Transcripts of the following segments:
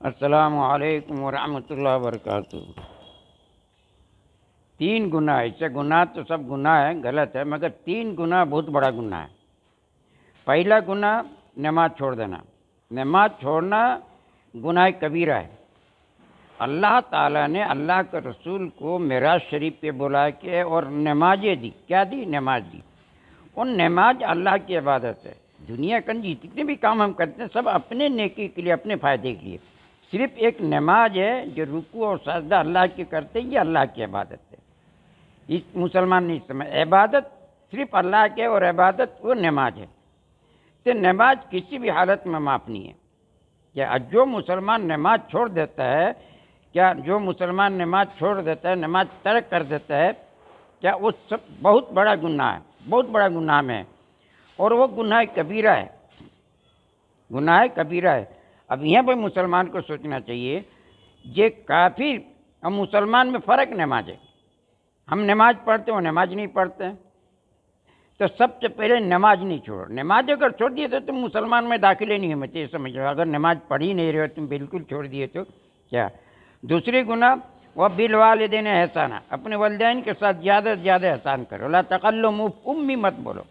السلام علیکم ورحمۃ اللہ وبرکاتہ۔ تین گناہ، اس سے گناہ تو سب گناہ ہے، غلط ہے، مگر تین گناہ بہت بڑا گناہ ہے۔ پہلا گناہ نماز چھوڑ دینا۔ نماز چھوڑنا گناہ کبیرہ ہے۔ اللہ تعالیٰ نے اللہ کے رسول کو معراج شریف پہ بلا کے اور نمازیں دی۔ کیا دی؟ نماز دی۔ اور نماز اللہ کی عبادت ہے۔ دنیا کے جتنے بھی کام ہم کرتے ہیں سب اپنے نیکی کے لیے، اپنے فائدے کے لیے۔ صرف ایک نماز ہے جو رکوع اور سجدہ اللہ کی کرتے ہیں، یہ اللہ کی عبادت ہے۔ اس مسلمان نہیں سمجھ، عبادت صرف اللہ کے، اور عبادت وہ نماز ہے۔ تو نماز کسی بھی حالت میں معاف نہیں ہے۔ کیا جو مسلمان نماز چھوڑ دیتا ہے، نماز ترک کر دیتا ہے، کیا وہ سب بہت بڑا گناہ ہے، بہت بڑا گناہ میں ہے، اور وہ گناہ کبیرہ ہے، گناہ کبیرہ ہے۔ اب یہاں پہ مسلمان کو سوچنا چاہیے، یہ کافر اور مسلمان میں فرق نماز ہے۔ ہم نماز پڑھتے ہیں، وہ نماز نہیں پڑھتے ہیں، تو سب سے پہلے نماز نہیں چھوڑ۔ نماز اگر چھوڑ دیے تو تم مسلمان میں داخلے نہیں ہوتے، یہ سمجھ لو۔ اگر نماز پڑھ ہی نہیں رہے ہو، تم بالکل چھوڑ دیے تو کیا؟ دوسری گناہ وہ بالوالدین احسانہ، اپنے والدین کے ساتھ زیادہ سے زیادہ احسان کرو۔ لا تقلوا امی مت بولو۔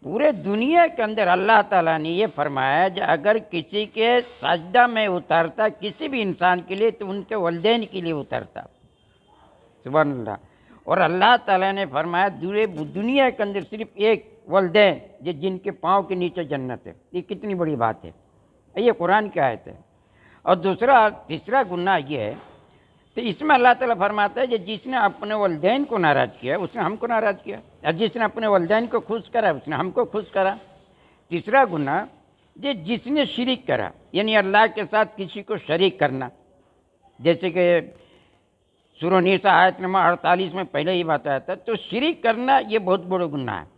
پورے دنیا کے اندر اللہ تعالیٰ نے یہ فرمایا کہ اگر کسی کے سجدہ میں اترتا کسی بھی انسان کے لیے تو ان کے والدین کے لیے اترتا۔ سبحان اللہ۔ اور اللہ تعالیٰ نے فرمایا دنیا کے اندر صرف ایک والدین جن کے پاؤں کے نیچے جنت ہے۔ یہ کتنی بڑی بات ہے، یہ قرآن کی آیت ہے۔ اور تیسرا گناہ یہ ہے، تو اس میں اللہ تعالیٰ فرماتا ہے کہ جس نے اپنے والدین کو ناراض کیا اس نے ہم کو ناراض کیا، اور جس نے اپنے والدین کو خوش کرا اس نے ہم کو خوش کرا۔ تیسرا گناہ جس نے شریک کرا، یعنی اللہ کے ساتھ کسی کو شریک کرنا، جیسے کہ سورہ نساء آیت نمبر 48 میں پہلے ہی بتایا تھا، تو شریک کرنا یہ بہت بڑا گناہ ہے۔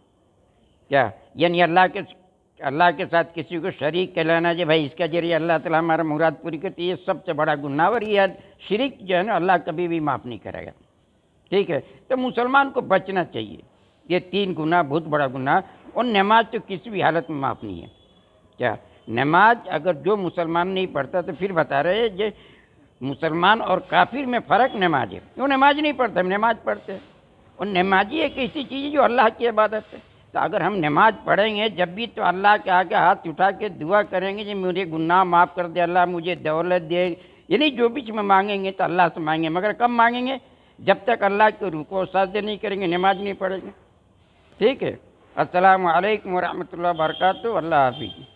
کیا؟ یعنی اللہ کے ساتھ کسی کو شریک کہلانا، جو بھائی اس کے ذریعے اللہ تعالیٰ ہمارا مراد پوری کرتی ہے، یہ سب سے بڑا گناہ، اور یہ شرک جو ہے نا اللہ کبھی بھی معاف نہیں کرے گا۔ ٹھیک ہے، تو مسلمان کو بچنا چاہیے یہ تین گناہ، بہت بڑا گناہ۔ اور نماز تو کسی بھی حالت میں معاف نہیں ہے۔ کیا؟ نماز اگر جو مسلمان نہیں پڑھتا، تو پھر بتا رہے ہیں مسلمان اور کافر میں فرق نماز ہے۔ وہ نماز نہیں پڑھتا، ہم نماز پڑھتے ہیں، اور نمازی ایک ایسی چیز ہے جو اللہ کی عبادت ہے۔ تو اگر ہم نماز پڑھیں گے جب بھی، تو اللہ کے آگے ہاتھ اٹھا کے دعا کریں گے کہ مجھے گناہ معاف کر دے اللہ، مجھے دولت دے، یعنی جو بھی چیز میں مانگیں گے تو اللہ سے مانگیں گے، مگر کب مانگیں گے؟ جب تک اللہ کے رکوع و سجدے نہیں کریں گے، نماز نہیں پڑھیں گے۔ ٹھیک ہے، السلام علیکم ورحمۃ اللہ وبرکاتہ، اللہ حافظ۔